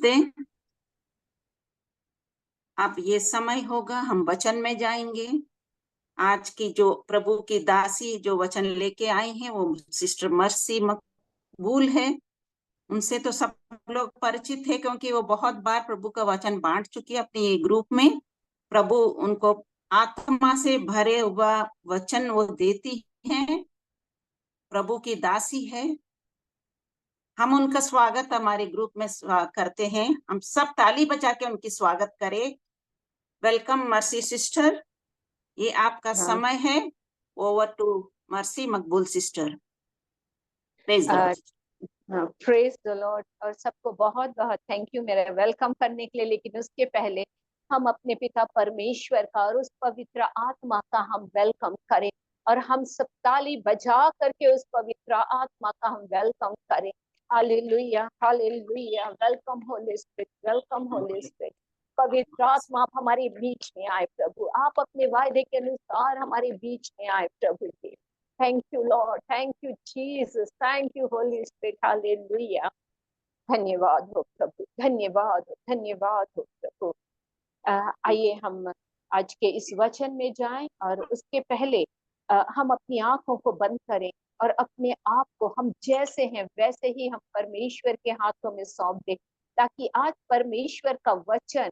दें। अब ये समय होगा, हम वचन में जाएंगे। आज की जो प्रभु की दासी जो वचन लेके आई हैं वो सिस्टर मर्सी मकबूल है। उनसे तो सब लोग परिचित है क्योंकि वो बहुत बार प्रभु का वचन बांट चुकी है अपनी ग्रुप में। प्रभु उनको आत्मा से भरे हुआ वचन वो देती हैं, प्रभु की दासी है। हम उनका स्वागत हमारे ग्रुप में करते हैं। हम सब ताली बजा के उनकी स्वागत करें। वेलकम मर्सी सिस्टर, ये आपका समय है। Over to mercy Maqbool sister. Praise the Lord. Praise the Lord. और सबको बहुत बहुत थैंक यू मेरा वेलकम करने के लिए। लेकिन उसके पहले हम अपने पिता परमेश्वर का और उस पवित्र आत्मा का हम वेलकम करें, और हम सब ताली बजा करके उस पवित्र आत्मा का हम वेलकम करें। Hallelujah hallelujah. Welcome Holi spirit, welcome Holi spirit. पवित्र आत्मा आप हमारे बीच में आए प्रभु, आप अपने वायदे के अनुसार हमारे बीच में आए प्रभु जी। Thank you, Lord. Thank you, Jesus. Thank you, Holy Spirit. Hallelujah. धन्यवाद हो प्रभु, धन्यवाद हो, धन्यवाद हो प्रभु। आइए हम आज के इस वचन में जाएं, और उसके पहले हम अपनी आंखों को बंद करें और अपने आप को हम जैसे हैं वैसे ही हम परमेश्वर के हाथों में सौंप दें, ताकि आज परमेश्वर का वचन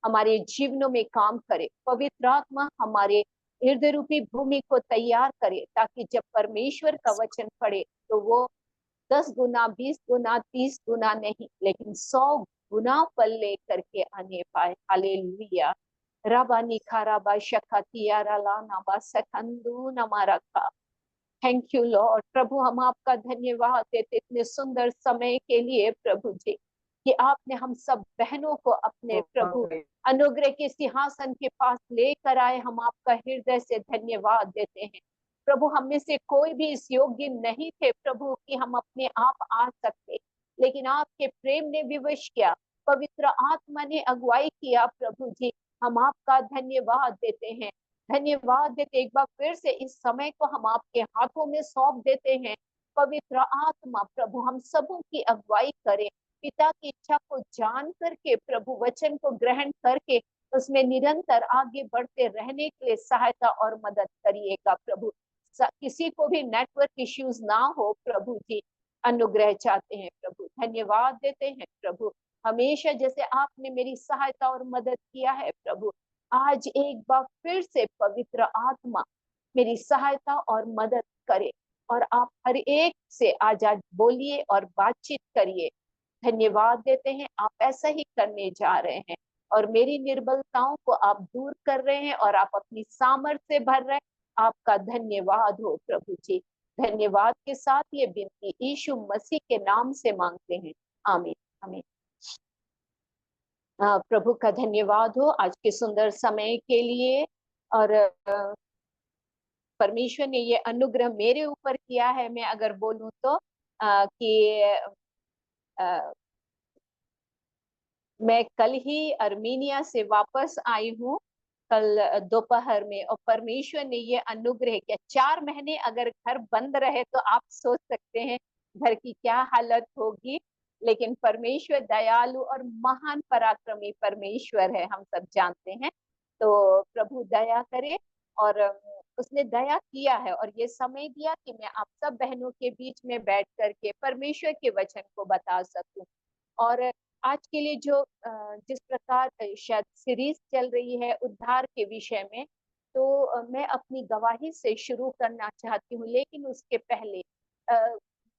हमारे जीवनों में काम करे। पवित्र आत्मा हमारे हृदय रूपी भूमि को तैयार करे, ताकि जब परमेश्वर का वचन पढ़े तो वो 10 गुना 20 गुना 30 गुना नहीं, लेकिन 100 गुना फल लेकर के आने पाए। हालेलुया। रबानी खाराबा शखतिया रलाना बा सकंदू नमारका। Thank you lord. प्रभु हम आपका धन्यवाद देते इतने सुंदर समय के लिए प्रभु जी, कि आपने हम सब बहनों को अपने प्रभु अनुग्रह के सिंहासन के पास लेकर आए। हम आपका हृदय से धन्यवाद देते हैं प्रभु। हम में से कोई भी इस योग्य नहीं थे प्रभु कि हम अपने आप आ सकते, लेकिन आपके प्रेम ने विवश किया, पवित्र आत्मा ने अगुवाई किया प्रभु जी। हम आपका धन्यवाद देते हैं, धन्यवाद देते। एक बार फिर से इस समय को हम आपके हाथों में सौंप देते हैं। पवित्र आत्मा प्रभु हम सबों की अगुवाई करें, पिता की इच्छा को जान करके प्रभु वचन को ग्रहण करके उसमें निरंतर आगे बढ़ते रहने के लिए सहायता और मदद करिएगा प्रभु। किसी को भी नेटवर्क इश्यूज ना हो प्रभु जी, अनुग्रह चाहते हैं प्रभु। धन्यवाद देते हैं प्रभु, हमेशा जैसे आपने मेरी सहायता और मदद किया है प्रभु, आज एक बार फिर से पवित्र आत्मा मेरी सहायता और मदद करे, और आप हर एक से आज बोलिए और बातचीत करिए। धन्यवाद देते हैं, आप ऐसा ही करने जा रहे हैं, और मेरी निर्बलताओं को आप दूर कर रहे हैं, और आप अपनी सामर्थ्य से भर रहे हैं। आपका धन्यवाद हो प्रभु जी। धन्यवाद के साथ ये विनती यीशु मसीह के नाम से मांगते हैं, आमीन आमीन। प्रभु का धन्यवाद हो आज के सुंदर समय के लिए। और परमेश्वर ने ये अनुग्रह मेरे ऊपर किया है, मैं अगर बोलूं तो कि मैं कल ही अर्मीनिया से वापस आई हूँ, कल दोपहर में, और परमेश्वर ने ये अनुग्रह किया। 4 महीने अगर घर बंद रहे तो आप सोच सकते हैं घर की क्या हालत होगी। लेकिन परमेश्वर दयालु और महान पराक्रमी परमेश्वर है, हम सब जानते हैं। तो प्रभु दया करे, और उसने दया किया है और ये समय दिया कि मैं आप सब बहनों के बीच में बैठ करके परमेश्वर के वचन को बता सकूं। और आज के लिए जो जिस प्रकार शायद सीरीज चल रही है उद्धार के विषय में, तो मैं अपनी गवाही से शुरू करना चाहती हूँ। लेकिन उसके पहले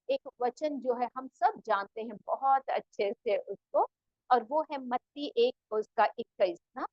एक वचन जो है हम सब जानते हैं बहुत अच्छे से उसको, और वो है मत्ती 1 उसका 21 ना,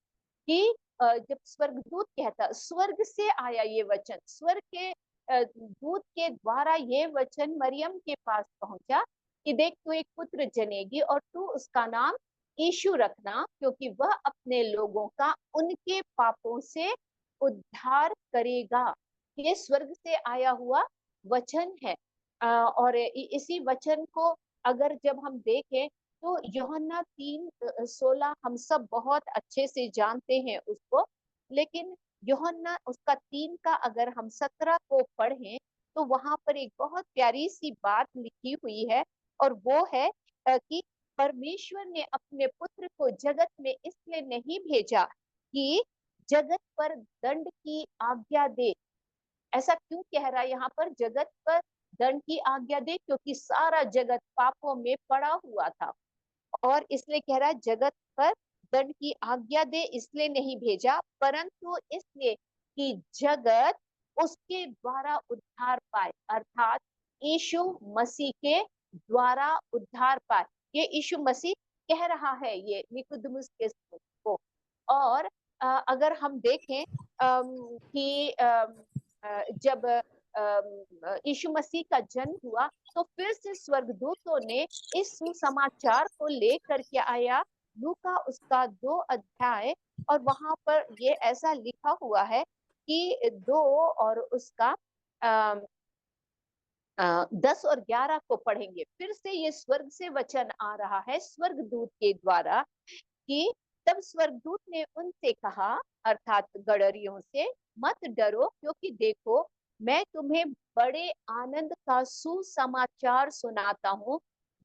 कि जब स्वर्गदूत कहता, स्वर्ग से आया ये वचन, स्वर्ग के दूत के द्वारा ये वचन मरियम के पास पहुंचा कि देख तू एक पुत्र जनेगी और तू उसका नाम यीशु रखना, क्योंकि वह अपने लोगों का उनके पापों से उद्धार करेगा। ये स्वर्ग से आया हुआ वचन है। और इसी वचन को अगर जब हम देखें तो यूहन्ना 3:16 हम सब बहुत अच्छे से जानते हैं उसको, लेकिन यूहन्ना उसका 3 का अगर हम 17 को पढ़ें तो वहां पर एक बहुत प्यारी सी बात लिखी हुई है, और वो है कि परमेश्वर ने अपने पुत्र को जगत में इसलिए नहीं भेजा कि जगत पर दंड की आज्ञा दे। ऐसा क्यों कह रहा है यहाँ पर, जगत पर दंड की आज्ञा दे? क्योंकि सारा जगत पापों में पड़ा हुआ था, और इसलिए कह रहा है जगत पर दंड की आज्ञा दे, इसलिए नहीं भेजा, परंतु इसलिए कि जगत उसके द्वारा उद्धार पाए, अर्थात यीशु मसीह के द्वारा उद्धार पाए। ये यीशु मसीह कह रहा है ये निकोदेमुस के को। और अगर हम देखें कि जब यीशु मसीह का जन्म हुआ, तो फिर से स्वर्गदूतों ने इस सुसमाचार को लेकर के आया। लूका उसका 2 अध्याय, और वहां पर ये ऐसा लिखा हुआ है कि 2 और उसका 10 और 11 को पढ़ेंगे। फिर से ये स्वर्ग से वचन आ रहा है स्वर्गदूत के द्वारा कि तब स्वर्गदूत ने उनसे कहा, अर्थात गडरियों से, मत डरो, क्योंकि देखो मैं तुम्हें बड़े आनंद का सुसमाचार सुनाता हूँ,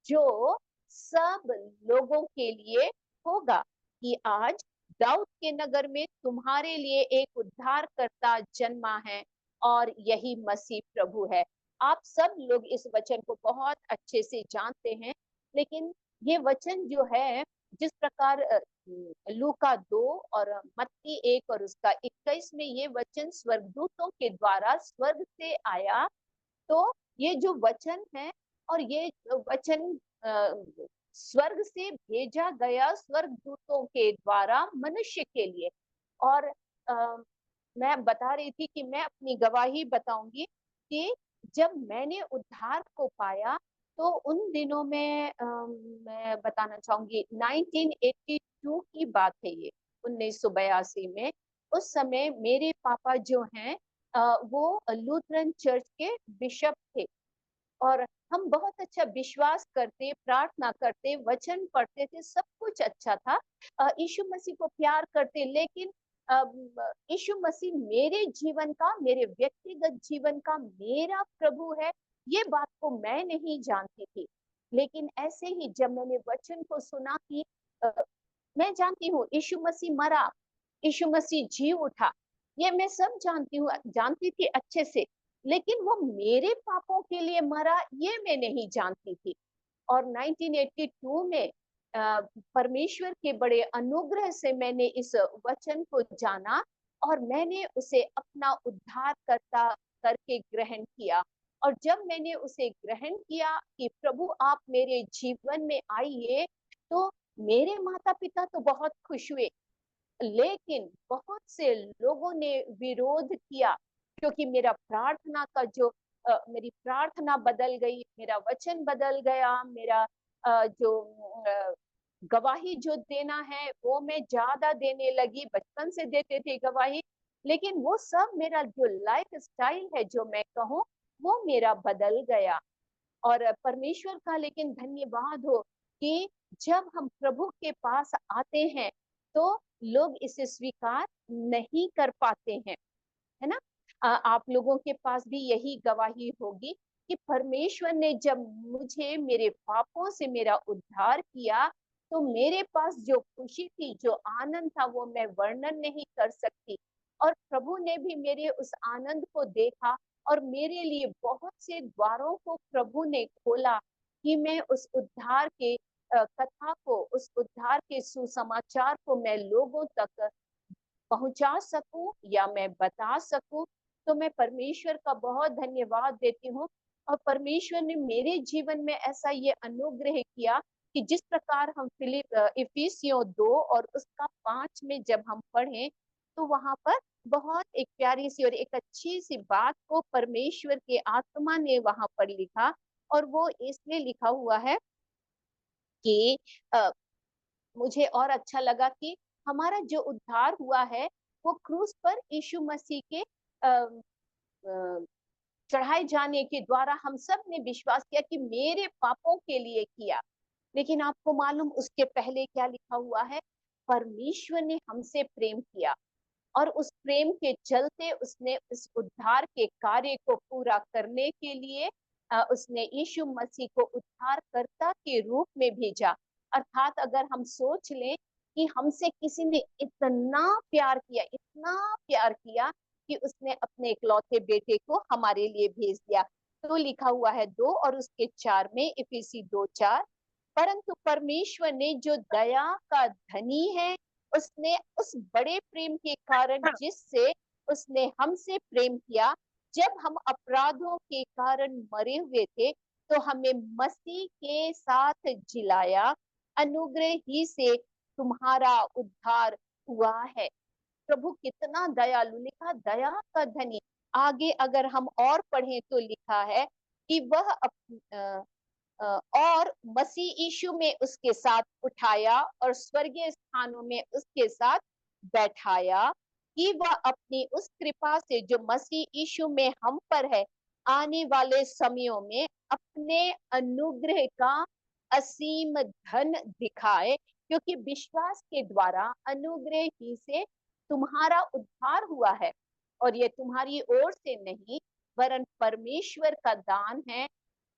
जो सब लोगों के लिए होगा, कि आज दाऊद के नगर में तुम्हारे लिए एक उद्धारकर्ता जन्मा है, और यही मसीह प्रभु है। आप सब लोग इस वचन को बहुत अच्छे से जानते हैं, लेकिन ये वचन जो है, जिस प्रकार लूका 2 और मत्ती 1 और उसका 21 में ये वचन स्वर्गदूतों के द्वारा स्वर्ग से आया, तो ये जो वचन है, और ये वचन स्वर्ग से भेजा गया स्वर्गदूतों के द्वारा मनुष्य के लिए। और मैं बता रही थी कि मैं अपनी गवाही बताऊंगी कि जब मैंने उद्धार को पाया, तो उन दिनों में मैं बताना चाहूंगी 1982 की बात है ये, 1982 में। उस समय मेरे पापा जो हैं वो लूथरन चर्च के बिशप थे, और हम बहुत अच्छा विश्वास करते, प्रार्थना करते, वचन पढ़ते थे, सब कुछ अच्छा था, यीशु मसीह को प्यार करते। लेकिन यीशु मसीह मेरे जीवन का, मेरे व्यक्तिगत जीवन का मेरा प्रभु है, ये बात को मैं नहीं जानती थी। लेकिन ऐसे ही जब मैंने वचन को सुना कि मैं जानती हूँ यीशु मसीह मरा, यीशु मसीह जी उठा, ये मैं सब जानती हूँ, जानती थी अच्छे से, लेकिन वो मेरे पापों के लिए मरा, ये मैं नहीं जानती थी। और 1982 में परमेश्वर के बड़े अनुग्रह से मैंने इस वचन को जाना, और मैंने उसे अपना उद्धारकर्ता करके ग्रहण किया। और जब मैंने उसे ग्रहण किया कि प्रभु आप मेरे जीवन में आइए, तो मेरे माता पिता तो बहुत खुश हुए, लेकिन बहुत से लोगों ने विरोध किया, क्योंकि मेरा प्रार्थना का जो मेरी प्रार्थना बदल गई, मेरा वचन बदल गया, मेरा जो गवाही जो देना है वो मैं ज्यादा देने लगी, बचपन से देते थे गवाही, लेकिन वो सब मेरा जो लाइफ स्टाइल है, जो मैं कहूँ, वो मेरा बदल गया। और परमेश्वर का लेकिन धन्यवाद हो कि जब हम प्रभु के पास आते हैं, तो लोग इसे स्वीकार नहीं कर पाते हैं, है ना? आप लोगों के पास भी यही गवाही होगी कि परमेश्वर ने जब मुझे मेरे पापों से मेरा उद्धार किया, तो मेरे पास जो खुशी थी, जो आनंद था, वो मैं वर्णन नहीं कर सकती। और प्रभु ने भी मेरे उस आनंद को देखा, और मेरे लिए बहुत से द्वारों को प्रभु ने खोला कि मैं उस उद्धार के कथा को, उस उद्धार के सुसमाचार को मैं लोगों तक पहुंचा सकूं या मैं बता सकूं। तो मैं परमेश्वर का बहुत धन्यवाद देती हूँ। और परमेश्वर ने मेरे जीवन में ऐसा ये अनुग्रह किया कि जिस प्रकार हम इफिसियों 2 और उसका 5 में जब हम पढ़े, तो वहां पर बहुत एक प्यारी सी और एक अच्छी सी बात को परमेश्वर के आत्मा ने वहां पर लिखा। और वो इसलिए लिखा हुआ है कि मुझे और अच्छा लगा कि हमारा जो उद्धार हुआ है, वो क्रूस पर यीशु मसीह के चढ़ाए जाने के द्वारा हम सब ने विश्वास किया कि मेरे पापों के लिए किया। लेकिन आपको मालूम उसके पहले क्या लिखा हुआ है? परमेश्वर ने हमसे प्रेम किया, और उस प्रेम के चलते उसने उस उद्धार के कार्य को पूरा करने के लिए उसने यीशु मसीह को उद्धारकर्ता के रूप में भेजा। अर्थात अगर हम सोच लें कि हमसे किसी ने इतना प्यार किया, इतना प्यार किया कि उसने अपने इकलौते बेटे को हमारे लिए भेज दिया। तो लिखा हुआ है 2 और उसके 4 में, इफिसी 2:4, परंतु परमेश्वर ने जो दया का धनी है, उसने उस बड़े प्रेम के कारण जिससे उसने हमसे प्रेम किया, जब हम अपराधों के कारण मरे हुए थे, तो हमें मसीह के साथ जिलाया, अनुग्रह ही से तुम्हारा उद्धार हुआ है। प्रभु कितना दयालु, लिखा दया का धनी। आगे अगर हम और पढ़ें तो लिखा है कि वह और मसीह यीशु में उसके साथ उठाया और स्वर्गीय स्थानों में उसके साथ बैठाया, कि वह अपनी उस कृपा से जो मसीह यीशु में हम पर है, आने वाले समयों में अपने अनुग्रह का असीम धन दिखाए, क्योंकि विश्वास के द्वारा अनुग्रह ही से तुम्हारा उद्धार हुआ है, और ये तुम्हारी ओर से नहीं वरन परमेश्वर का दान है,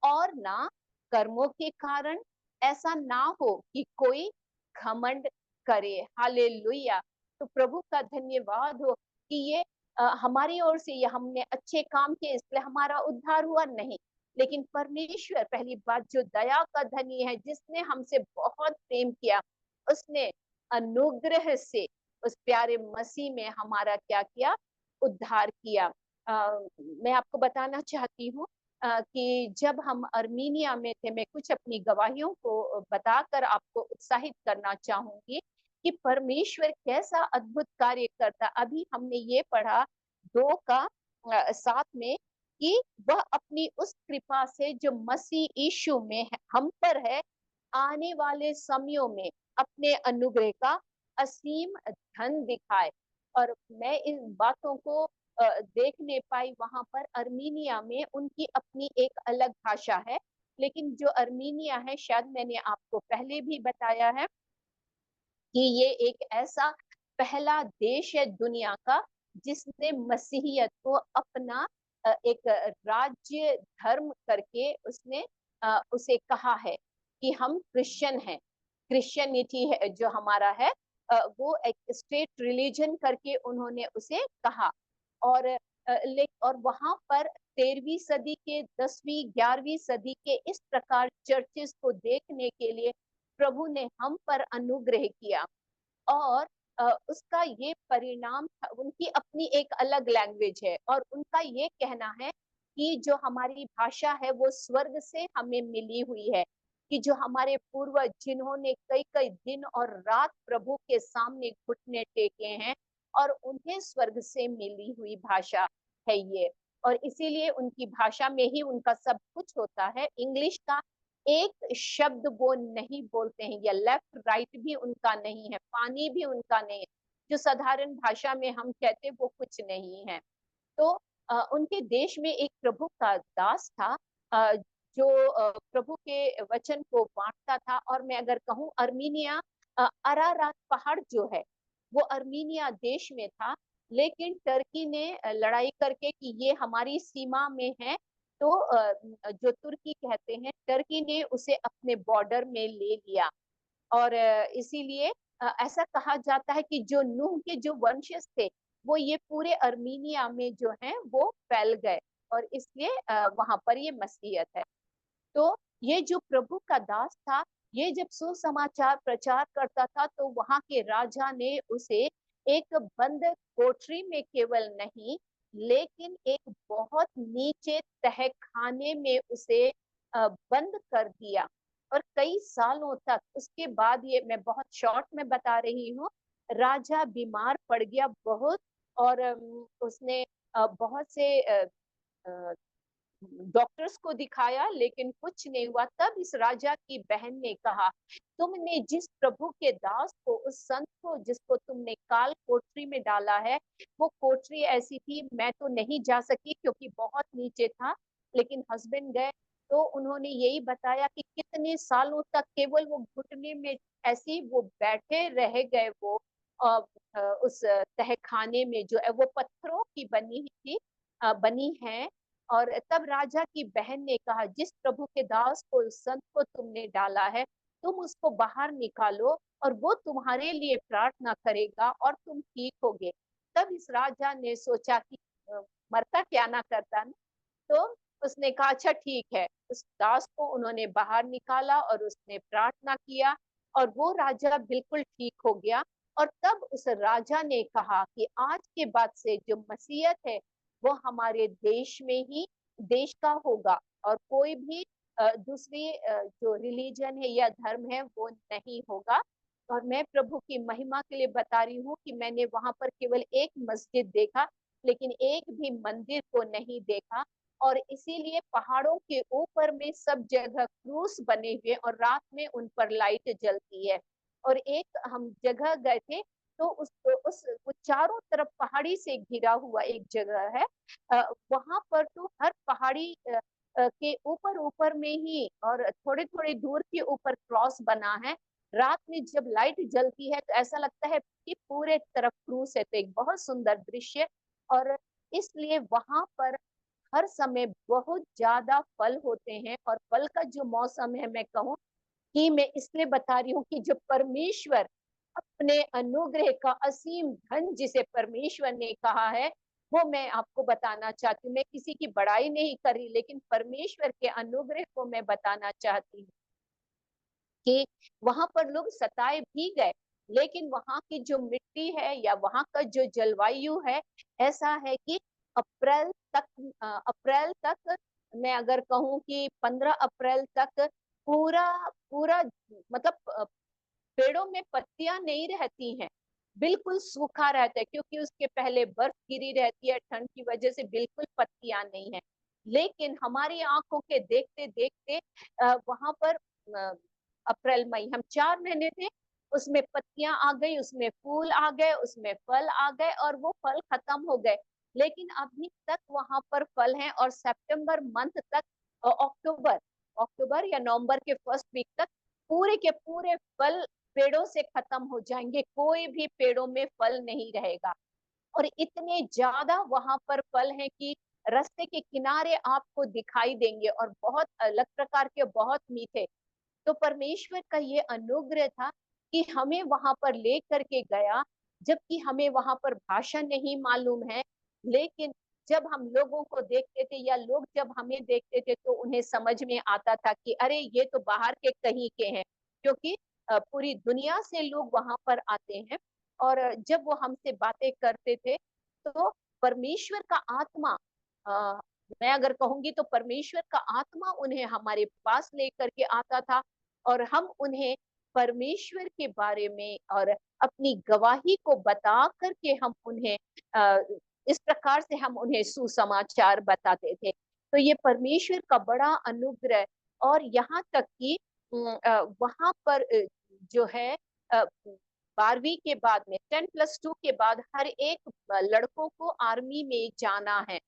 और ना कर्मों के कारण, ऐसा ना हो कि कोई घमंड करे। हालेलुया। तो प्रभु का धन्यवाद हो कि ये हमारी ओर से ये हमने अच्छे काम किए इसलिए हमारा उद्धार हुआ, नहीं, लेकिन परमेश्वर पहली बात जो दया का धनी है, जिसने हमसे बहुत प्रेम किया, उसने अनुग्रह से उस प्यारे मसीह में हमारा क्या किया, उद्धार किया। मैं आपको बताना चाहती हूँ कि जब हम अर्मीनिया में थे, मैं कुछ अपनी गवाहियों को बताकर आपको उत्साहित करना चाहूंगी कि परमेश्वर कैसा अद्भुत कार्य करता। अभी हमने ये पढ़ा 2:7 में कि वह अपनी उस कृपा से जो मसीह यीशु में है, हम पर है, आने वाले समयों में अपने अनुग्रह का असीम धन दिखाए। और मैं इन बातों को देखने पाई वहां पर अर्मीनिया में। उनकी अपनी एक अलग भाषा है, लेकिन जो अर्मीनिया है, शायद मैंने आपको पहले भी बताया है कि ये एक ऐसा पहला देश है दुनिया का जिसने मसीहियत को अपना एक राज्य धर्म करके उसने उसे कहा है कि हम क्रिश्चियन हैं। क्रिश्चियनिटी है जो हमारा है, वो एक स्टेट रिलीजन करके उन्होंने उसे कहा। और और वहां पर 13वीं सदी के 10वीं 11वीं सदी के इस प्रकार चर्चेस को देखने के लिए प्रभु ने हम पर अनुग्रह किया। और उसका ये परिणाम था, उनकी अपनी एक अलग लैंग्वेज है और उनका ये कहना है कि जो हमारी भाषा है वो स्वर्ग से हमें मिली हुई है, कि जो हमारे पूर्वज जिन्होंने कई कई दिन और रात प्रभु के सामने घुटने टेके हैं, और उन्हें स्वर्ग से मिली हुई भाषा है ये। और इसीलिए उनकी भाषा में ही उनका सब कुछ होता है। इंग्लिश का एक शब्द वो नहीं बोलते हैं, या लेफ्ट राइट भी उनका नहीं है, पानी भी उनका नहीं है, जो साधारण भाषा में हम कहते वो कुछ नहीं है। तो उनके देश में एक प्रभु का दास था, अ, जो प्रभु के वचन को बांटता था। और मैं अगर कहूँ अर्मीनिया, अरारात पहाड़ जो है वो अर्मीनिया देश में था, लेकिन टर्की ने लड़ाई करके कि ये हमारी सीमा में है, तो जो तुर्की कहते हैं, टर्की ने उसे अपने बॉर्डर में ले लिया। और इसीलिए ऐसा कहा जाता है कि जो नूह के जो वंशज थे वो ये पूरे अर्मीनिया में जो है वो फैल गए, और इसलिए वहां पर ये मसीहत है। तो ये जो प्रभु का दास था, ये जब सुसमाचार प्रचार करता था, तो वहां के राजा ने उसे एक बंद कोठरी में केवल नहीं, लेकिन एक बहुत नीचे तहखाने में उसे बंद कर दिया। और कई सालों तक उसके बाद, ये मैं बहुत शॉर्ट में बता रही हूँ, राजा बीमार पड़ गया बहुत। और उसने बहुत से डॉक्टर्स को दिखाया, लेकिन कुछ नहीं हुआ। तब इस राजा की बहन ने कहा, तुमने जिस प्रभु के दास को, उस संत को जिसको तुमने काल कोठरी में डाला है, वो कोठरी ऐसी थी, मैं तो नहीं जा सकी क्योंकि बहुत नीचे था, लेकिन हस्बैंड गए तो उन्होंने यही बताया कि कितने सालों तक केवल वो घुटने में ऐसे वो बैठे रह गए। वो उस तहखाने में जो है वो पत्थरों की बनी थी, बनी है। और तब राजा की बहन ने कहा, जिस प्रभु के दास को, संत को तुमने डाला है, तुम उसको बाहर निकालो और वो तुम्हारे लिए प्रार्थना करेगा और तुम ठीक होगे। तब इस राजा ने सोचा कि मरता क्या ना करता ना, तो उसने कहा अच्छा ठीक है। उस दास को उन्होंने बाहर निकाला और उसने प्रार्थना किया और वो राजा बिल्कुल ठीक हो गया। और तब उस राजा ने कहा कि आज के बाद से जो मसीहत है वो हमारे देश में ही देश का होगा, और कोई भी दूसरी जो रिलीजन है या धर्म है वो नहीं होगा। और मैं प्रभु की महिमा के लिए बता रही हूँ कि मैंने वहां पर केवल एक मस्जिद देखा, लेकिन एक भी मंदिर को नहीं देखा। और इसीलिए पहाड़ों के ऊपर में सब जगह क्रूस बने हुए और रात में उन पर लाइट जलती है। और एक हम जगह गए थे, तो उस वो चारों तरफ पहाड़ी से घिरा हुआ एक जगह है। वहां पर तो हर पहाड़ी के ऊपर ऊपर में ही और थोड़े थोड़े दूर के ऊपर क्रॉस बना है। रात में जब लाइट जलती है तो ऐसा लगता है कि पूरे तरफ क्रूस है, तो एक बहुत सुंदर दृश्य। और इसलिए वहां पर हर समय बहुत ज्यादा फल होते हैं। और फल का जो मौसम है, मैं कहूँ कि मैं इसलिए बता रही हूँ कि जो परमेश्वर अपने अनुग्रह का असीम धन जिसे परमेश्वर ने कहा है, वो मैं आपको बताना चाहती हूँ। मैं किसी की बड़ाई नहीं कर रही, लेकिन परमेश्वर के अनुग्रह को मैं बताना चाहती हूँ कि वहां पर लोग सताए भी गए, लेकिन वहां की जो मिट्टी है या वहां का जो जलवायु है, ऐसा है कि अप्रैल तक अप्रैल तक मैं अगर कहूँ कि 15 अप्रैल तक पूरा पूरा मतलब पेड़ों में पत्तियां नहीं रहती हैं, बिल्कुल सूखा रहता है, क्योंकि उसके पहले बर्फ गिरी रहती है ठंड की वजह से, बिल्कुल पत्तियां नहीं है। लेकिन हमारी आंखों के देखते देखते वहां पर अप्रैल मई हम 4 महीने थे, उसमें पत्तियां आ गई, उसमें फूल आ गए, उसमें फल आ गए, और वो फल खत्म हो गए। लेकिन अभी तक वहां पर फल हैं, और सितंबर मंथ तक अक्टूबर अक्टूबर या नवंबर के फर्स्ट वीक तक पूरे के पूरे फल पेड़ों से खत्म हो जाएंगे, कोई भी पेड़ों में फल नहीं रहेगा। और इतने ज्यादा वहां पर फल हैं कि रास्ते के किनारे आपको दिखाई देंगे, और बहुत अलग प्रकार के, बहुत मीठे। तो परमेश्वर का ये अनुग्रह था कि हमें वहां पर ले करके गया, जबकि हमें वहां पर भाषा नहीं मालूम है। लेकिन जब हम लोगों को देखते थे या लोग जब हमें देखते थे तो उन्हें समझ में आता था कि अरे ये तो बाहर के कहीं के हैं, क्योंकि पूरी दुनिया से लोग वहां पर आते हैं। और जब वो हमसे बातें करते थे तो परमेश्वर का आत्मा, अ, मैं अगर कहूंगी तो परमेश्वर का आत्मा उन्हें हमारे पास लेकर के आता था, और हम उन्हें परमेश्वर के बारे में और अपनी गवाही को बता करके हम उन्हें इस प्रकार से हम उन्हें सुसमाचार बताते थे। तो ये परमेश्वर का बड़ा अनुग्रह। और यहाँ तक कि वहां पर जो है 12वीं के बाद में 10+2 के बाद हर एक लड़कों को आर्मी में जाना है।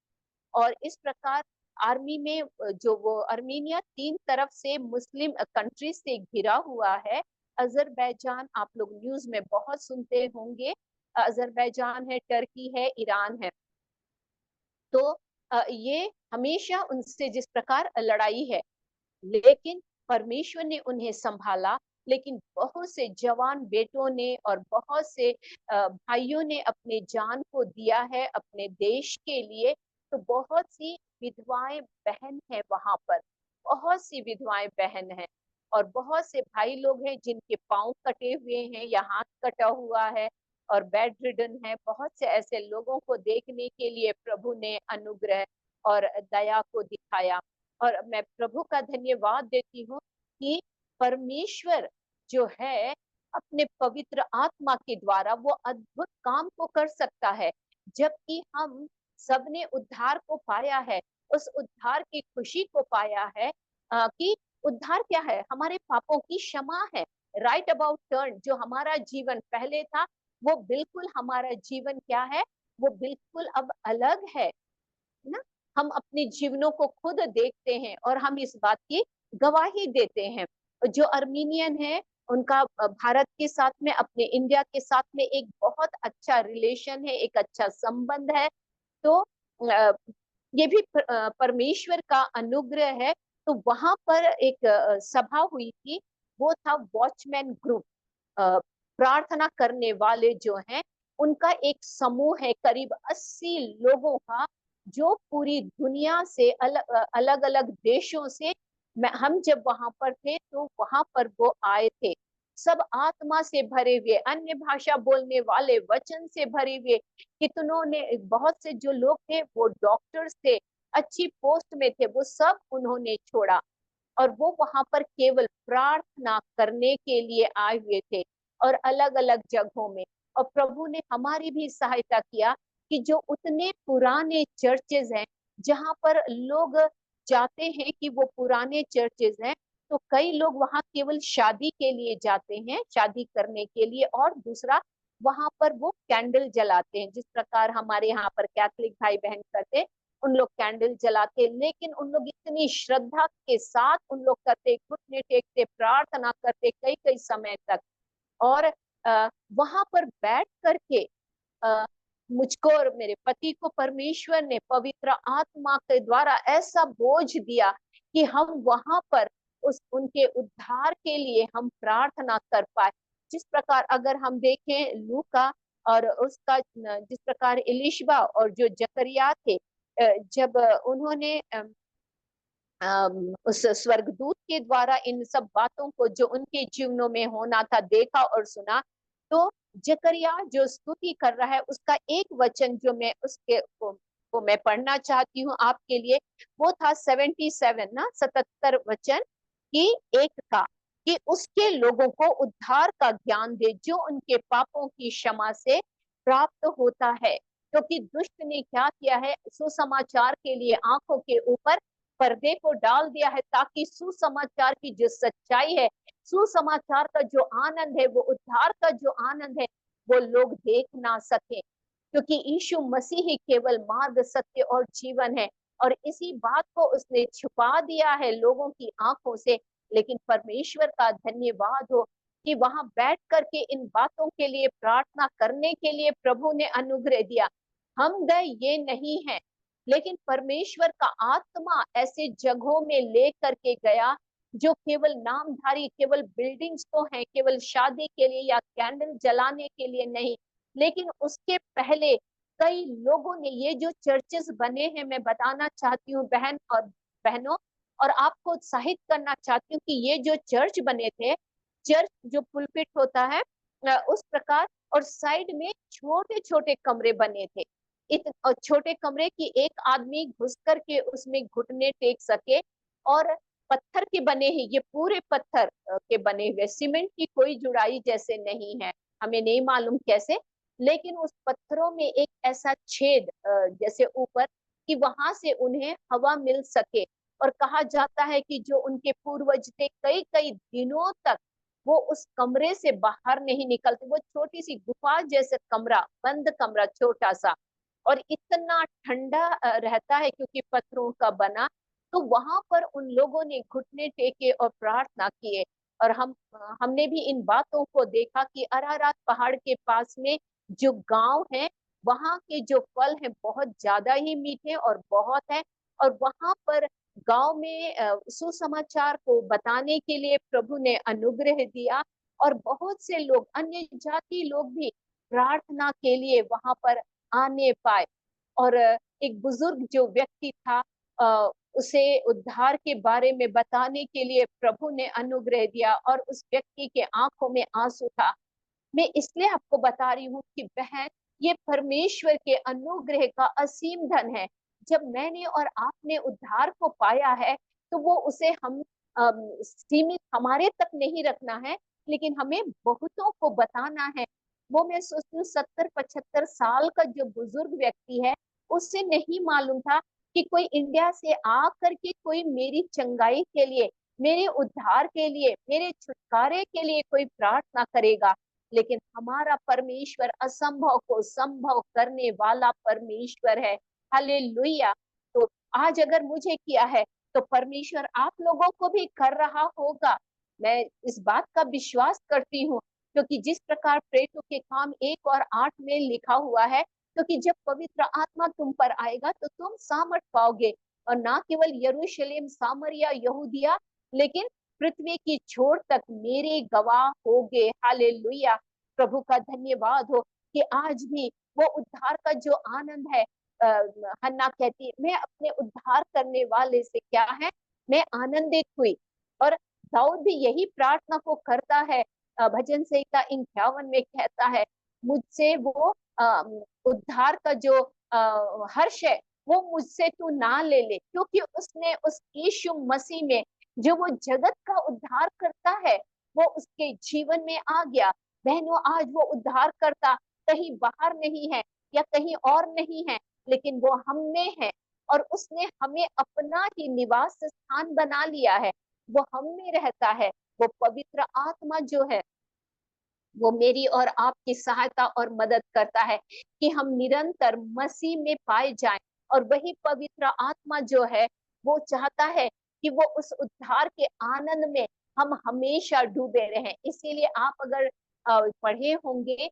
और इस प्रकार आर्मी में जो वो अर्मीनिया 3 तरफ से मुस्लिम कंट्री से घिरा हुआ है। अजरबैजान आप लोग न्यूज में बहुत सुनते होंगे, अजरबैजान है, टर्की है, ईरान है। तो ये हमेशा उनसे जिस प्रकार लड़ाई है, लेकिन परमेश्वर ने उन्हें संभाला। लेकिन बहुत से जवान बेटों ने और बहुत से भाइयों ने अपने जान को दिया है अपने देश के लिए। तो बहुत सी विधवाएं बहन है वहां पर, बहुत सी विधवाएं बहन है। और बहुत से भाई लोग हैं जिनके पांव कटे हुए हैं या हाथ कटा हुआ है और बेड रिडन है। बहुत से ऐसे लोगों को देखने के लिए प्रभु ने अनुग्रह और दया को दिखाया। और मैं प्रभु का धन्यवाद देती हूँ कि परमेश्वर जो है अपने पवित्र आत्मा के द्वारा वो अद्भुत काम को कर सकता है। जबकि हम सबने उद्धार को पाया है, उस उद्धार की खुशी को पाया है कि उद्धार क्या है, हमारे पापों की क्षमा है। राइट अबाउट टर्न जो हमारा जीवन पहले था, वो बिल्कुल हमारा जीवन क्या है, वो बिल्कुल अब अलग है ना। हम अपने जीवनों को खुद देखते हैं और हम इस बात की गवाही देते हैं। जो अर्मीनियन है उनका भारत के साथ में, अपने इंडिया के साथ में एक बहुत अच्छा रिलेशन है, एक अच्छा संबंध है। तो ये भी परमेश्वर का अनुग्रह है। तो वहां पर एक सभा हुई थी वो था वॉचमैन ग्रुप। प्रार्थना करने वाले जो हैं उनका एक समूह है करीब 80 लोगों का, जो पूरी दुनिया से अलग अलग देशों से, हम जब वहां पर थे तो वहां पर वो आए थे। सब आत्मा से भरे हुए, अन्य भाषा बोलने वाले, वचन से भरे हुए, कितनों ने, बहुत से जो लोग थे वो डॉक्टर्स थे, अच्छी पोस्ट में थे, वो सब उन्होंने छोड़ा और वो वहां पर केवल प्रार्थना करने के लिए आए हुए थे और अलग अलग जगहों में। और प्रभु ने हमारी भी सहायता किया कि जो उतने पुराने चर्चेज हैं जहां पर लोग जाते हैं कि वो पुराने चर्चेज हैं, तो कई लोग वहां केवल शादी के लिए जाते हैं, शादी करने के लिए, और दूसरा वहां पर वो कैंडल जलाते हैं, जिस प्रकार हमारे यहाँ पर कैथोलिक भाई बहन करते हैं, उन लोग कैंडल जलाते, लेकिन उन लोग इतनी श्रद्धा के साथ उन लोग करते, घुटने टेकते, प्रार्थना करते कई कई समय तक। और वहां पर बैठ करके अ, मुझको और मेरे पति को परमेश्वर ने पवित्र आत्मा के द्वारा ऐसा बोझ दिया कि हम वहां पर उस उनके उद्धार के लिए हम प्रार्थना कर पाए। जिस प्रकार अगर हम देखें लूका और उसका, जिस प्रकार इलिशबा और जो जकरिया थे, जब उन्होंने उस स्वर्गदूत के द्वारा इन सब बातों को जो उनके जीवनों में होना था देखा और सुना, तो जकरिया जो स्तुति कर रहा है उसका एक वचन जो मैं उसके को मैं पढ़ना चाहती हूँ आपके लिए, वो था 77 ना, 77 वचन की एक का, कि उसके लोगों को उद्धार का ज्ञान दे जो उनके पापों की क्षमा से प्राप्त होता है, क्योंकि दुष्ट ने क्या किया है, सुसमाचार के लिए आंखों के ऊपर पर्दे को डाल दिया है, ताकि सुसमाचार की जो सच्चाई है, सुसमाचार का जो आनंद है, वो उद्धार का जो आनंद है, वो लोग देख ना सके, क्योंकि यीशु मसीह ही केवल मार्ग, सत्य और जीवन है। और इसी बात को उसने छुपा दिया है लोगों की आंखों से। लेकिन परमेश्वर का धन्यवाद हो कि वहां बैठ करके इन बातों के लिए प्रार्थना करने के लिए प्रभु ने अनुग्रह दिया। हम गए ये नहीं है, लेकिन परमेश्वर का आत्मा ऐसे जगहों में ले करके गया जो केवल नामधारी, केवल बिल्डिंग्स तो हैं, केवल शादी के लिए या कैंडल जलाने के लिए नहीं, लेकिन उसके पहले कई लोगों ने, ये जो चर्चेस बने हैं, मैं बताना चाहती हूँ बहन और बहनों, और आपको उत्साहित करना चाहती हूँ कि ये जो चर्च बने थे, चर्च जो पुलपिट होता है उस प्रकार, और साइड में छोटे छोटे कमरे बने थे, और छोटे कमरे की एक आदमी घुस करके उसमें घुटने टेक सके। और पत्थर के बने हैं, ये पूरे पत्थर के बने हुए, सीमेंट की कोई जुड़ाई जैसे नहीं है, हमें नहीं मालूम कैसे, लेकिन उस पत्थरों में एक ऐसा छेद जैसे ऊपर, कि वहां से उन्हें हवा मिल सके। और कहा जाता है कि जो उनके पूर्वज थे, कई कई दिनों तक वो उस कमरे से बाहर नहीं निकलते, वो छोटी सी गुफा जैसे कमरा, बंद कमरा छोटा सा, और इतना ठंडा रहता है क्योंकि पत्थरों का बना। तो वहां पर उन लोगों ने घुटने टेके और प्रार्थना किए। और हमने भी इन बातों को देखा कि अरारात पहाड़ के पास में जो गांव है, वहां के जो फल हैं बहुत ज्यादा ही मीठे और बहुत है। और वहां पर गांव में सुसमाचार को बताने के लिए प्रभु ने अनुग्रह दिया, और बहुत से लोग, अन्य जाति लोग भी प्रार्थना के लिए वहां पर आने पाए। और एक बुजुर्ग जो व्यक्ति था, उसे उद्धार के बारे में बताने के लिए प्रभु ने अनुग्रह दिया, और उस व्यक्ति के आंखों में आंसू था। मैं इसलिए आपको बता रही हूँ कि बहन, ये परमेश्वर के अनुग्रह का असीम धन है। जब मैंने और आपने उद्धार को पाया है, तो वो उसे हम सीमित हमारे तक नहीं रखना है, लेकिन हमें बहुतों को बताना है। वो मैं सोचती हूँ 70-75 साल का जो बुजुर्ग व्यक्ति है, उससे नहीं मालूम था कि कोई इंडिया से आ करके कोई मेरी चंगाई के लिए, मेरे उद्धार के लिए, मेरे छुटकारे के लिए कोई प्रार्थना करेगा। लेकिन हमारा परमेश्वर असंभव को संभव करने वाला परमेश्वर है। हालेलुया। तो आज अगर मुझे किया है, तो परमेश्वर आप लोगों को भी कर रहा होगा। मैं इस बात का विश्वास करती हूँ, क्योंकि जिस प्रकार प्रेरितों के काम 1 और 8 में लिखा हुआ है, क्योंकि जब पवित्र आत्मा तुम पर आएगा तो तुम सामर्थ पाओगे, और ना केवल यरूशलेम, सामरिया, यहूदिया, लेकिन पृथ्वी की छोर तक मेरे गवाह होगे। हालेलुया। प्रभु का धन्यवाद हो कि आज भी वो उद्धार का जो आनंद है, हन्ना कहती है मैं अपने उद्धार करने वाले से क्या है, मैं आनंदित हुई। और दाऊद भी यही प्रार्थना को करता है। भजन संहिता 51 में कहता है, मुझसे वो उद्धार का जो हर्ष है वो मुझसे तू ना ले ले, क्योंकि उसने उस यीशु मसीह में जो वो जगत का उद्धार करता है वो उसके जीवन में आ गया। बहनों, आज वो उद्धार करता कहीं बाहर नहीं है या कहीं और नहीं है, लेकिन वो हम में है और उसने हमें अपना ही निवास स्थान बना लिया है। वो हम में रहता है। वो पवित्र आत्मा जो है वो मेरी और आपकी सहायता और मदद करता है कि हम निरंतर मसीह में पाए जाएं। और वही पवित्र आत्मा जो है वो चाहता है कि वो उस उद्धार के आनंद में हम हमेशा डूबे रहें। इसीलिए आप अगर पढ़े होंगे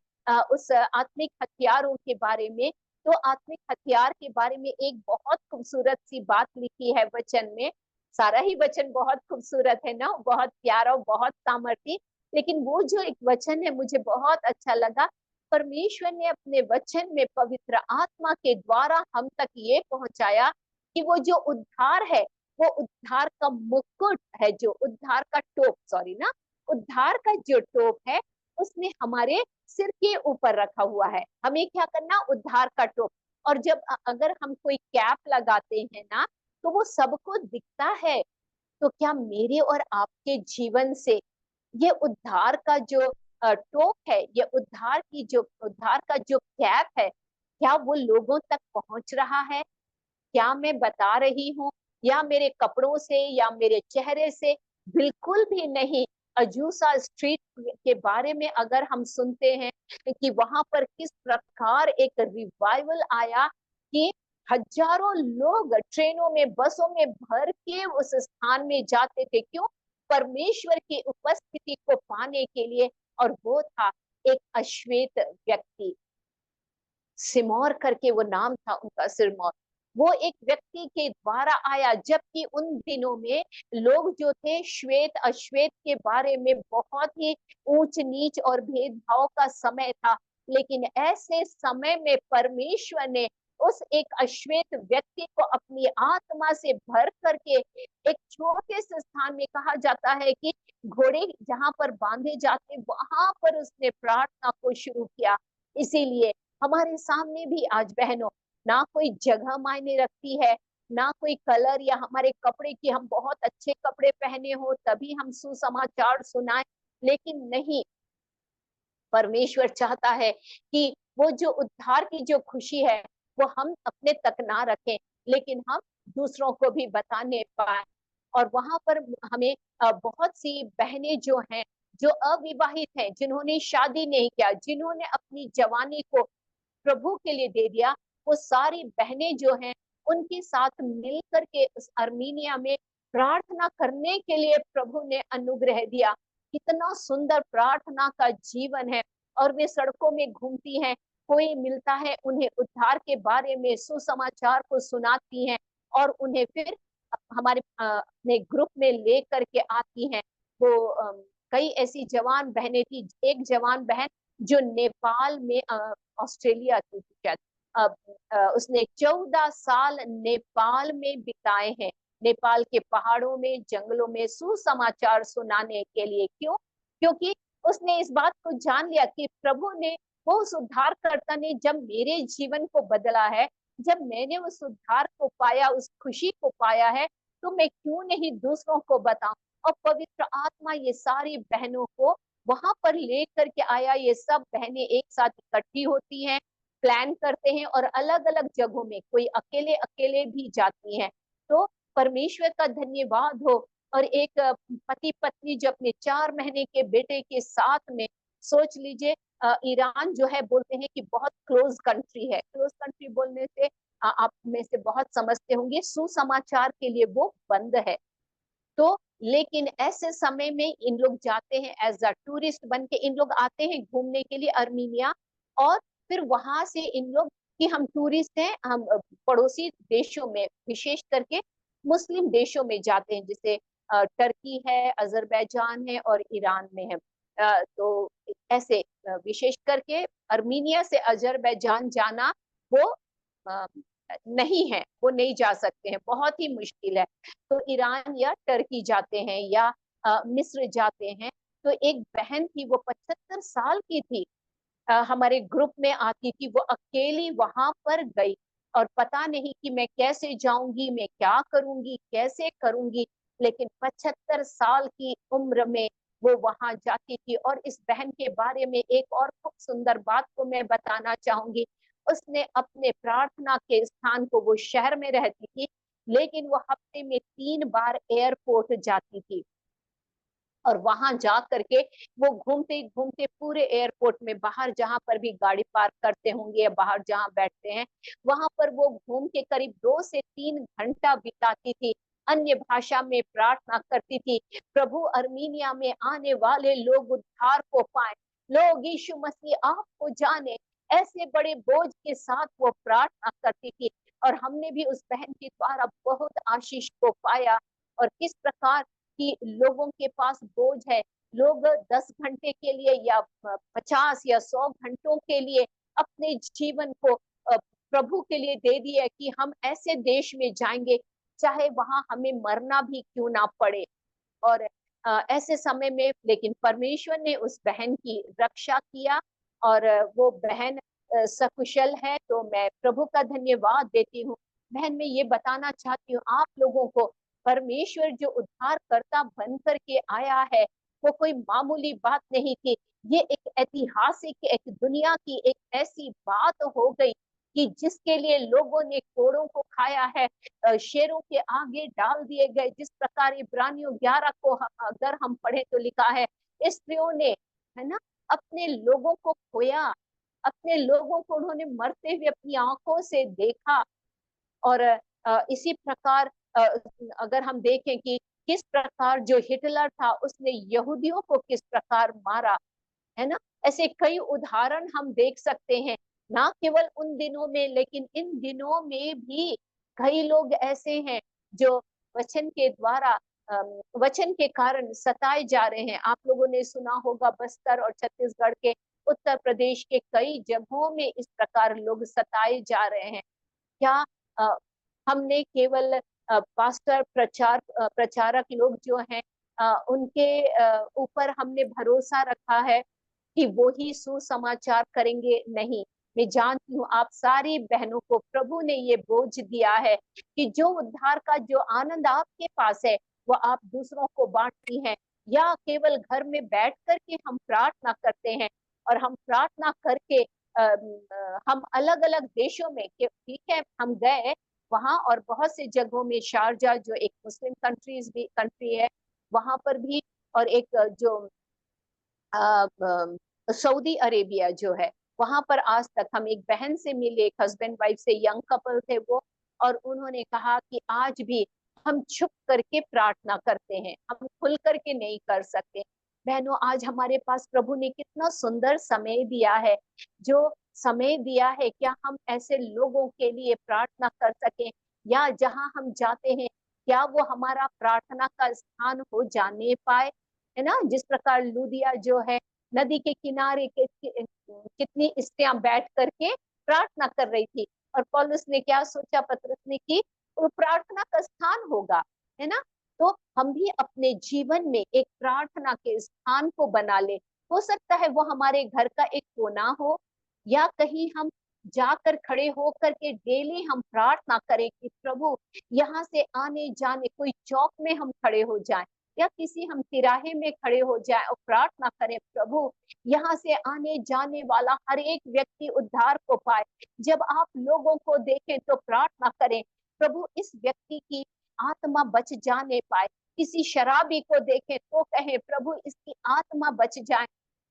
उस आत्मिक हथियारों के बारे में, तो आत्मिक हथियार के बारे में एक बहुत खूबसूरत सी बात लिखी है वचन में। सारा ही वचन बहुत खूबसूरत है ना, बहुत प्यारा, बहुत सामर्थी। लेकिन वो जो एक वचन है मुझे बहुत अच्छा लगा। परमेश्वर ने अपने वचन में पवित्र आत्मा के द्वारा हम तक ये पहुंचाया कि वो जो उद्धार है, वो उद्धार का मुकुट है, जो उद्धार का टोप, सॉरी ना, उद्धार का जो टोप है उसने हमारे सिर के ऊपर रखा हुआ है। हमें क्या करना, उद्धार का टोप। और जब अगर हम कोई कैप लगाते हैं ना, तो वो सबको दिखता है। तो क्या मेरे और आपके जीवन से ये उद्धार का जो टोप है, ये उद्धार का जो कैप है, क्या वो लोगों तक पहुंच रहा है? क्या मैं बता रही हूँ, या मेरे कपड़ों से या मेरे चेहरे से? बिल्कुल भी नहीं। अजूसा स्ट्रीट के बारे में अगर हम सुनते हैं कि वहां पर किस प्रकार एक रिवाइवल आया कि हजारों लोग ट्रेनों में, बसों में भर के उस स्थान में जाते थे। क्यों? परमेश्वर की उपस्थिति को पाने के लिए। और वो था एक अश्वेत व्यक्ति, सिमौर करके वो नाम था उनका, सिरमौर। वो एक व्यक्ति के द्वारा आया, जबकि उन दिनों में लोग जो थे श्वेत अश्वेत के बारे में बहुत ही ऊंच नीच और भेदभाव का समय था। लेकिन ऐसे समय में परमेश्वर ने उस एक अश्वेत व्यक्ति को अपनी आत्मा से भर करके एक छोटे से स्थान में, कहा जाता है कि घोड़े जहां पर बांधे जाते वहां पर उसने प्रार्थना को शुरू किया। इसीलिए हमारे सामने भी आज बहनों, ना कोई जगह मायने रखती है, ना कोई कलर या हमारे कपड़े की हम बहुत अच्छे कपड़े पहने हो तभी हम सुसमाचार सुनाएं। लेकिन नहीं, परमेश्वर चाहता है कि वो जो उद्धार की जो खुशी है वो हम अपने तक ना रखें, लेकिन हम दूसरों को भी बताने पाए। और वहां पर हमें बहुत सी बहनें जो हैं, जो अविवाहित हैं, जिन्होंने शादी नहीं किया, जिन्होंने अपनी जवानी को प्रभु के लिए दे दिया, वो सारी बहनें जो हैं उनके साथ मिल करके उस अर्मीनिया में प्रार्थना करने के लिए प्रभु ने अनुग्रह दिया। कितना सुंदर प्रार्थना का जीवन है। और वे सड़कों में घूमती हैं, कोई मिलता है उन्हें उद्धार के बारे में सुसमाचार को सुनाती हैं और उन्हें फिर हमारे अपने ग्रुप में ले करके आती हैं। वो कई ऐसी जवान बहनें थी, एक जवान बहन जो नेपाल में, ऑस्ट्रेलिया की शायद, उसने 14 साल नेपाल में बिताए हैं, नेपाल के पहाड़ों में, जंगलों में सुसमाचार सुनाने के लिए। क्यों? क्योंकि उसने इस बात को जान लिया कि प्रभु ने, वो उस उद्धारकर्ता ने जब मेरे जीवन को बदला है, जब मैंने उस उद्धार को पाया, उस खुशी को पाया है, तो मैं क्यों नहीं दूसरों को बताऊं। और पवित्र आत्मा ये सारी बहनों को वहां पर लेकर के आया। ये सब बहनें एक साथ इकट्ठी होती हैं, प्लान करते हैं और अलग अलग जगहों में, कोई अकेले अकेले भी जाती हैं। तो परमेश्वर का धन्यवाद हो। और एक पति पत्नी जो अपने 4 महीने के बेटे के साथ में, सोच लीजिए, ईरान जो है बोलते हैं कि बहुत क्लोज कंट्री है। क्लोज कंट्री बोलने से आप में से बहुत समझते होंगे, सुसमाचार के लिए वो बंद है। तो लेकिन ऐसे समय में इन लोग जाते हैं, एज अ टूरिस्ट बन के इन लोग आते हैं घूमने के लिए अर्मीनिया। और फिर वहां से इन लोग कि हम टूरिस्ट हैं, हम पड़ोसी देशों में, विशेष करके मुस्लिम देशों में जाते हैं, जैसे टर्की है, अज़रबैजान है और ईरान में है। तो ऐसे विशेष करके अर्मीनिया से अज़रबैजान जाना वो अ, नहीं है, वो नहीं जा सकते हैं, बहुत ही मुश्किल है। तो ईरान या टर्की जाते हैं या मिस्र जाते हैं। तो एक बहन थी, वो 75 साल की थी, हमारे ग्रुप में आती थी, वो अकेली वहां पर गई और पता नहीं कि मैं कैसे जाऊंगी, मैं क्या करूंगी, कैसे करूंगी, लेकिन 75 साल की उम्र में वो वहां जाती थी। और इस बहन के बारे में एक और खूब सुंदर बात को मैं बताना चाहूंगी। उसने अपने प्रार्थना के स्थान को, वो शहर में रहती थी, लेकिन वो हफ्ते में 3 बार एयरपोर्ट जाती थी। और वहां जा करके वो घूमते घूमते पूरे एयरपोर्ट में, बाहर जहां पर भी गाड़ी पार्क करते होंगे या बाहर जहां बैठते हैं, वहां पर वो घूम के करीब 2 से 3 घंटा बिताती थी। अन्य भाषा में प्रार्थना करती थी, प्रभु अर्मीनिया में आने वाले लोग उद्धार को पाए, लोग यीशु मसीह आपको जाने। ऐसे बड़े बोझ के साथ वो प्रार्थना करती थी। और हमने भी उस बहन के द्वारा बहुत आशीष को पाया। और किस प्रकार कि लोगों के पास बोझ है, लोग 10 घंटे के लिए या 50 या 100 घंटों के लिए अपने जीवन को प्रभु के लिए दे दिए कि हम ऐसे देश में जाएंगे चाहे वहां हमें मरना भी क्यों ना पड़े। और ऐसे समय में लेकिन परमेश्वर ने उस बहन की रक्षा किया और वो बहन सकुशल है। तो मैं प्रभु का धन्यवाद देती हूँ। बहन, मैं ये बताना चाहती हूँ आप लोगों को, परमेश्वर जो उद्धारकर्ता बन करके आया है, वो कोई मामूली बात नहीं थी। ये एक ऐतिहासिक, एक दुनिया की एक ऐसी बात हो गई कि जिसके लिए लोगों ने कोड़ों को खाया है, शेरों के आगे डाल दिए गए। जिस प्रकार इब्रानियों 11 को अगर हम पढ़े तो लिखा है, स्त्रियों ने, है ना, अपने लोगों को खोया, अपने लोगों को उन्होंने मरते हुए अपनी आंखों से देखा। और इसी प्रकार अगर हम देखें कि किस प्रकार जो हिटलर था, उसने यहूदियों को किस प्रकार मारा, है ना। ऐसे कई उदाहरण हम देख सकते हैं, ना केवल उन दिनों में लेकिन इन दिनों में भी कई लोग ऐसे हैं जो वचन के द्वारा, वचन के कारण सताए जा रहे हैं। आप लोगों ने सुना होगा बस्तर और छत्तीसगढ़ के, उत्तर प्रदेश के कई जगहों में इस प्रकार लोग सताए जा रहे हैं। क्या अ, हमने केवल पास्टर प्रचारक लोग जो हैं, उनके ऊपर हमने भरोसा रखा है कि वो ही सुसमाचार करेंगे? नहीं, मैं जानती हूँ आप सारी बहनों को प्रभु ने ये बोझ दिया है कि जो उद्धार का जो आनंद आपके पास है, वो आप दूसरों को बांटती हैं। या केवल घर में बैठ करके हम प्रार्थना करते हैं, और हम प्रार्थना करके हम अलग अलग देशों में, ठीक है, हम गए वहां, और बहुत से जगहों में, शारजा जो एक मुस्लिम कंट्री है, वहां पर भी, और एक जो सऊदी अरेबिया जो है, वहां पर आज तक हम एक बहन से मिले, एक हस्बैंड वाइफ से, यंग कपल थे वो, और उन्होंने कहा कि आज भी हम छुप करके प्रार्थना करते हैं, हम खुल करके नहीं कर सकते। बहनों, आज हमारे पास प्रभु ने कितना सुंदर समय दिया है, जो समय दिया है, क्या हम ऐसे लोगों के लिए प्रार्थना कर सकें? या जहां हम जाते हैं, क्या वो हमारा प्रार्थना का स्थान हो जाने पाए, है ना। जिस प्रकार लूदिया जो है, नदी के किनारे कितनी स्त्रियां बैठ करके प्रार्थना कर रही थी, और पौलुस ने क्या सोचा, पतरस ने, कि वो प्रार्थना का स्थान होगा, है ना। तो हम भी अपने जीवन में एक प्रार्थना के स्थान को बना ले। हो सकता है वो हमारे घर का एक कोना हो, या कहीं हम जाकर खड़े होकर के डेली हम प्रार्थना करें कि प्रभु, यहाँ से आने जाने, कोई चौक में हम खड़े हो जाएं, या किसी हम तिराहे में खड़े हो जाए और प्रार्थना करें, प्रभु, यहाँ से आने जाने वाला हर एक व्यक्ति उद्धार को पाए। जब आप लोगों को देखें तो प्रार्थना करें, प्रभु, इस व्यक्ति की आत्मा बच जाने पाए। किसी शराबी को देखें तो कहें, प्रभु, इसकी आत्मा बच जाए।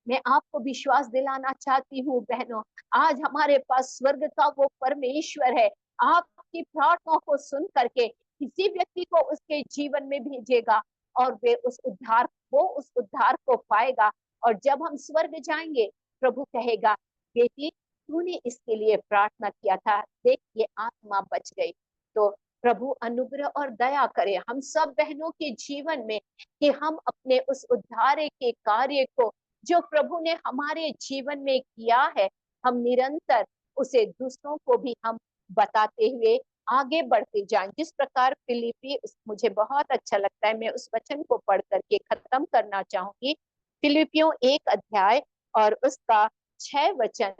मैं आपको विश्वास दिलाना चाहती हूँ बहनों, आज हमारे पास स्वर्ग का वो परमेश्वर है, आपकी प्रार्थना को सुन करके किसी व्यक्ति को उसके जीवन में भेजेगा, और वे उस उद्धार को पाएगा। और जब हम स्वर्ग जाएंगे, प्रभु कहेगा, बेटी, तूने इसके लिए प्रार्थना किया था, देख ये आत्मा बच गई। तो प्रभु अनुग्रह और दया करे हम सब बहनों के जीवन में, कि हम अपने उस उद्धार के कार्य को जो प्रभु ने हमारे जीवन में किया है, हम निरंतर उसे दूसरों को भी हम बताते हुए आगे बढ़ते जाएं। जिस प्रकार फिलिपी, मुझे बहुत अच्छा लगता है, मैं उस वचन को पढ़ करके खत्म करना चाहूंगी। फिलिपियों 1 अध्याय और उसका 6 वचन,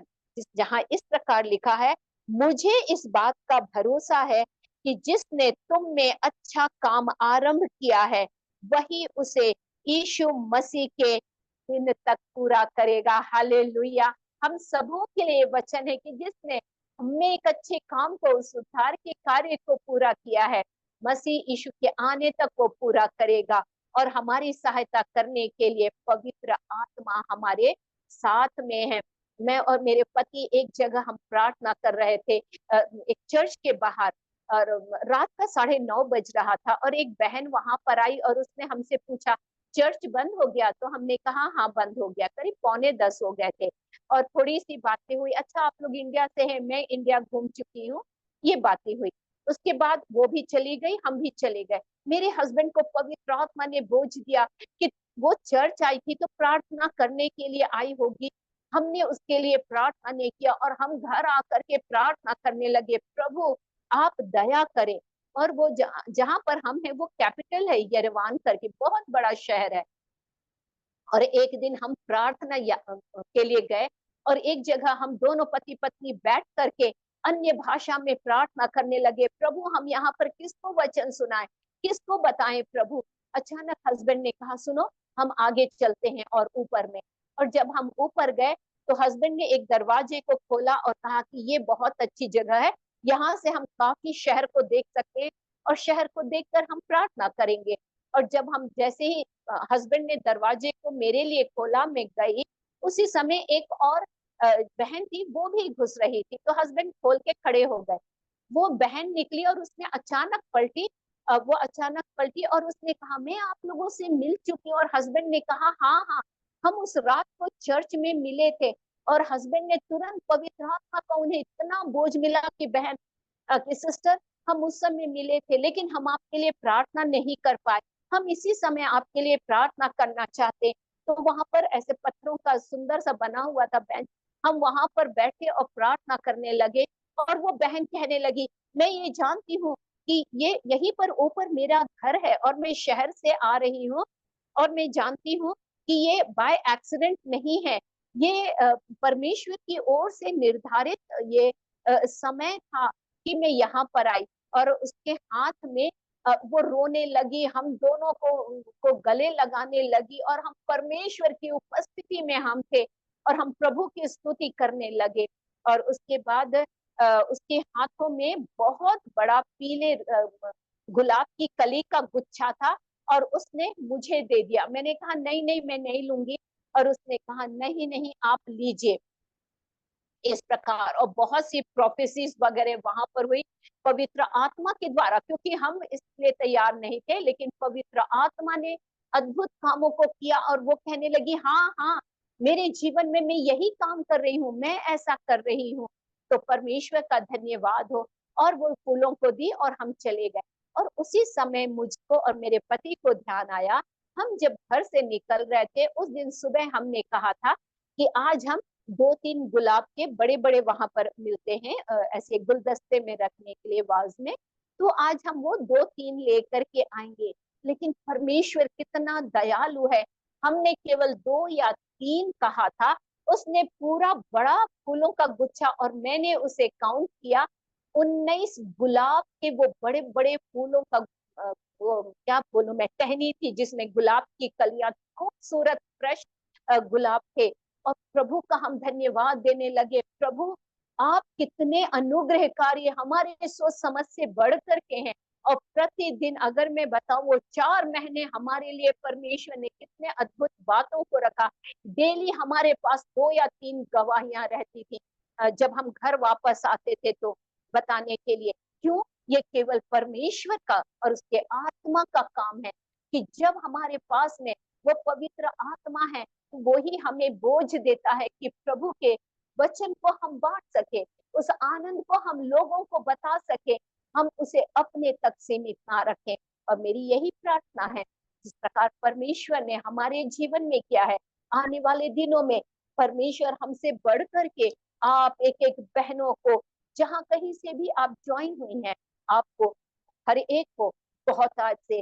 जहां इस प्रकार लिखा है, मुझे इस बात का भरोसा है कि जिसने तुम में अच्छा काम आरंभ किया है, वही उसे यीशु मसीह के दिन तक पूरा करेगा। हालेलुया। हम सबों के लिए वचन है कि जिसने हमें एक अच्छे काम को, उस उद्धार के कार्य को पूरा किया है, मसीह यीशु के आने तक वो पूरा करेगा। और हमारी सहायता करने के लिए पवित्र आत्मा हमारे साथ में है। मैं और मेरे पति एक जगह हम प्रार्थना कर रहे थे, एक चर्च के बाहर, और रात का 9:30 बज रहा था, और एक बहन वहां पर आई और उसने हमसे पूछा, चर्च बंद हो गया? तो हमने कहा हाँ बंद हो गया, करीब 9:45 हो गए थे। और थोड़ी सी बातें हुई, अच्छा आप लोग इंडिया से हैं, मैं इंडिया घूम चुकी हूँ, ये बातें हुई। उसके बाद वो भी चली गई, हम भी चले गए। मेरे हस्बैंड को पवित्र आत्मा ने बोझ दिया कि वो चर्च आई थी तो प्रार्थना करने के लिए आई होगी। हमने उसके लिए प्रार्थना नहीं किया, और हम घर आकर के प्रार्थना करने लगे, प्रभु आप दया करें। और वो जहां पर हम हैं वो कैपिटल है, यरवान करके बहुत बड़ा शहर है। और एक दिन हम प्रार्थना के लिए गए, और एक जगह हम दोनों पति पत्नी बैठ करके अन्य भाषा में प्रार्थना करने लगे, प्रभु हम यहाँ पर किसको वचन सुनाएं, किसको बताएं प्रभु। अचानक हस्बैंड ने कहा, सुनो हम आगे चलते हैं और ऊपर में। और जब हम ऊपर गए तो हस्बैंड ने एक दरवाजे को खोला और कहा कि ये बहुत अच्छी जगह है, यहाँ से हम काफी शहर को देख सकते हैं, और शहर को देखकर हम प्रार्थना करेंगे। और जब हम जैसे ही हस्बैंड ने दरवाजे को मेरे लिए खोला, मैं गई, उसी समय एक और बहन थी, वो भी घुस रही थी, तो हस्बैंड खोल के खड़े हो गए। वो बहन निकली और उसने अचानक पलटी, वो अचानक पलटी और उसने कहा, मैं आप लोगों से मिल चुकी हूँ। और हस्बैंड ने कहा, हाँ हाँ, हम उस रात को चर्च में मिले थे। और हस्बैंड ने तुरंत पवित्र आत्मा का उन्हें इतना बोझ मिला कि बहन, कि सिस्टर, हम उस समय मिले थे लेकिन हम आपके लिए प्रार्थना नहीं कर पाए, हम इसी समय आपके लिए प्रार्थना करना चाहते। तो वहां पर ऐसे पत्थरों का सुंदर सा बना हुआ था बेंच, हम वहां पर बैठे और प्रार्थना करने लगे। और वो बहन कहने लगी, मैं ये जानती हूँ कि ये यहीं पर ऊपर मेरा घर है और मैं शहर से आ रही हूँ, और मैं जानती हूँ कि ये बाय एक्सीडेंट नहीं है, ये परमेश्वर की ओर से निर्धारित ये समय था कि मैं यहाँ पर आई। और उसके हाथ में वो रोने लगी, हम दोनों को गले लगाने लगी, और हम परमेश्वर की उपस्थिति में हम थे, और हम प्रभु की स्तुति करने लगे। और उसके बाद उसके हाथों में बहुत बड़ा पीले गुलाब की कली का गुच्छा था, और उसने मुझे दे दिया। मैंने कहा नहीं नहीं मैं नहीं लूंगी, और उसने कहा नहीं नहीं आप लीजिए। इस प्रकार और बहुत सी प्रोफेसीज वगैरह वहां पर हुई पवित्र आत्मा के द्वारा, क्योंकि हम इसलिए तैयार नहीं थे, लेकिन पवित्र आत्मा ने अद्भुत कामों को किया। और वो कहने लगी, हाँ हाँ, मेरे जीवन में मैं यही काम कर रही हूँ, मैं ऐसा कर रही हूँ। तो परमेश्वर का धन्यवाद हो। और वो फूलों को दी और हम चले गए। और उसी समय मुझको और मेरे पति को ध्यान आया, हम जब घर से निकल रहे थे उस दिन सुबह हमने कहा था कि आज हम 2-3 गुलाब के बड़े बड़े वहां पर मिलते हैं, ऐसे गुलदस्ते में रखने के लिए वाज में, तो आज हम वो 2-3 लेकर के आएंगे। लेकिन परमेश्वर कितना दयालु है, हमने केवल 2 या 3 कहा था, उसने पूरा बड़ा फूलों का गुच्छा, और मैंने उसे काउंट किया, 19 गुलाब के वो बड़े बड़े फूलों का, वो क्या बोलूं मैं, टहनी थी जिसमें गुलाब की कलियां, खूबसूरत फ्रेश गुलाब थे। और प्रभु का हम धन्यवाद देने लगे, प्रभु आप कितने अनुग्रहकारी, हमारे सोच समझ से बढ़ करके हैं। और प्रतिदिन अगर मैं बताऊं, वो 4 महीने हमारे लिए परमेश्वर ने कितने अद्भुत बातों को रखा। डेली हमारे पास 2 या 3 गवाहियां रहती थी, जब हम घर वापस आते थे तो बताने के लिए। क्यों? ये केवल परमेश्वर का और उसके आत्मा का काम है, कि जब हमारे पास में वो पवित्र आत्मा है, वो ही हमें बोझ देता है कि प्रभु के वचन को हम बांट सके, उस आनंद को हम लोगों को बता सके। हम उसे अपने तक सीमित ना रखें। और मेरी यही प्रार्थना है, जिस प्रकार परमेश्वर ने हमारे जीवन में किया है, आने वाले दिनों में परमेश्वर हमसे बढ़ करके आप एक एक बहनों को, जहां कहीं से भी आप ज्वाइन हुई हैं, आपको हर एक को बहुत आज से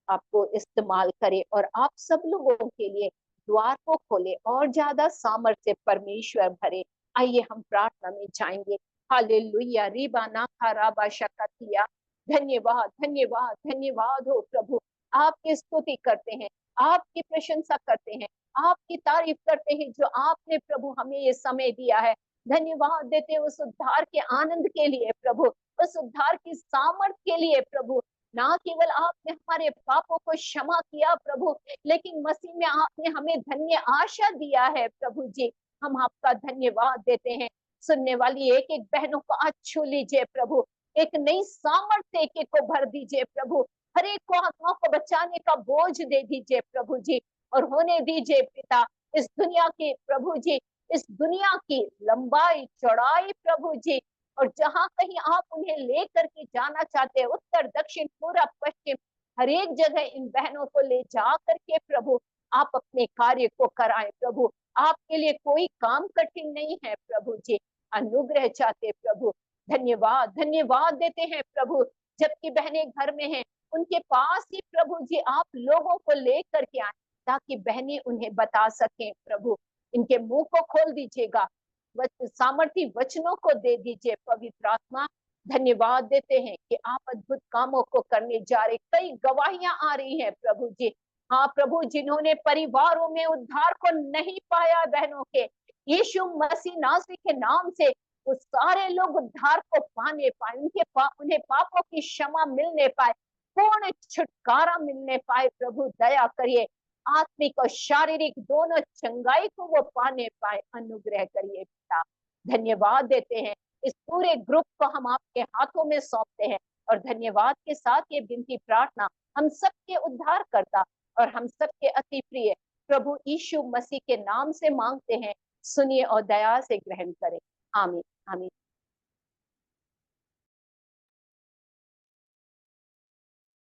आपको इस्तेमाल करे और आप सब लोगों के लिए द्वार को खोले और ज्यादा सामर्थ्य परमेश्वर भरे। आइए हम प्रार्थना में जाएंगे। हालेलुया रिबाना खाराबा शकतिया। धन्यवाद धन्यवाद धन्यवाद हो प्रभु। आपकी स्तुति करते हैं, आपकी प्रशंसा करते हैं, आपकी तारीफ करते हैं जो आपने प्रभु हमें ये समय दिया है। धन्यवाद देते हैं उस उद्धार के आनंद के लिए प्रभु, उस उद्धार की सामर्थ्य के लिए प्रभु। ना केवल आपने हमारे पापों को क्षमा किया प्रभु, लेकिन मसीह में आपने हमें धन्य आशा दिया है प्रभु जी। हम आपका धन्यवाद देते हैं। सुनने वाली एक एक बहनों को आज छू लीजिए प्रभु, एक नई सामर्थ्य एक एक को भर दीजिए प्रभु, हर एक को आत्मा को बचाने का बोझ दे दीजिए प्रभु जी। और होने दीजिए पिता इस दुनिया की प्रभु जी, इस दुनिया की लंबाई चौड़ाई प्रभु जी, और जहां कहीं आप उन्हें लेकर के जाना चाहते हैं, उत्तर दक्षिण पूर्व पश्चिम हर एक जगह इन बहनों को ले जा करके प्रभु आप अपने कार्य को कराएं प्रभु। आपके लिए कोई काम कठिन नहीं है प्रभु जी। अनुग्रह चाहते प्रभु। धन्यवाद धन्यवाद देते हैं प्रभु। जबकि बहनें घर में हैं, उनके पास ही प्रभु जी आप लोगों को लेकर के आए, ताकि बहनें उन्हें बता सकें प्रभु। इनके मुंह को खोल दीजिएगा, सामर्थ्य वचनों को दे दीजिए पवित्र आत्मा। धन्यवाद देते हैं कि आप अद्भुत कामों को करने जा रहे। कई गवाहियां आ रही हैं प्रभु जी। हाँ प्रभु, जिन्होंने परिवारों में उद्धार को नहीं पाया बहनों के, यीशु मसीह नासरी के नाम से वो सारे लोग उद्धार को पाने पाए, उन्हें पापों की क्षमा मिलने पाए, पूर्ण छुटकारा मिलने पाए प्रभु दया करिए। आत्मिक और शारीरिक दोनों चंगाई को वो पाने पाए, अनुग्रह करिए पिता। धन्यवाद देते हैं। इस पूरे ग्रुप को हम आपके हाथों में सौंपते हैं और धन्यवाद के साथ ये विनती प्रार्थना हम सबके उद्धार करता और हम सबके अति प्रिय प्रभु यीशु मसीह के नाम से मांगते हैं। सुनिए और दया से ग्रहण करें। आमीन आमीन।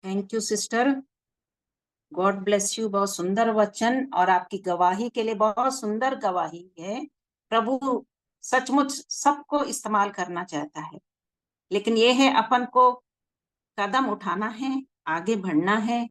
Thank you sister, God bless you. बहुत सुंदर वचन और आपकी गवाही के लिए बहुत सुंदर गवाही है। प्रभु सचमुच सबको इस्तेमाल करना चाहता है, लेकिन ये है अपन को कदम उठाना है, आगे बढ़ना है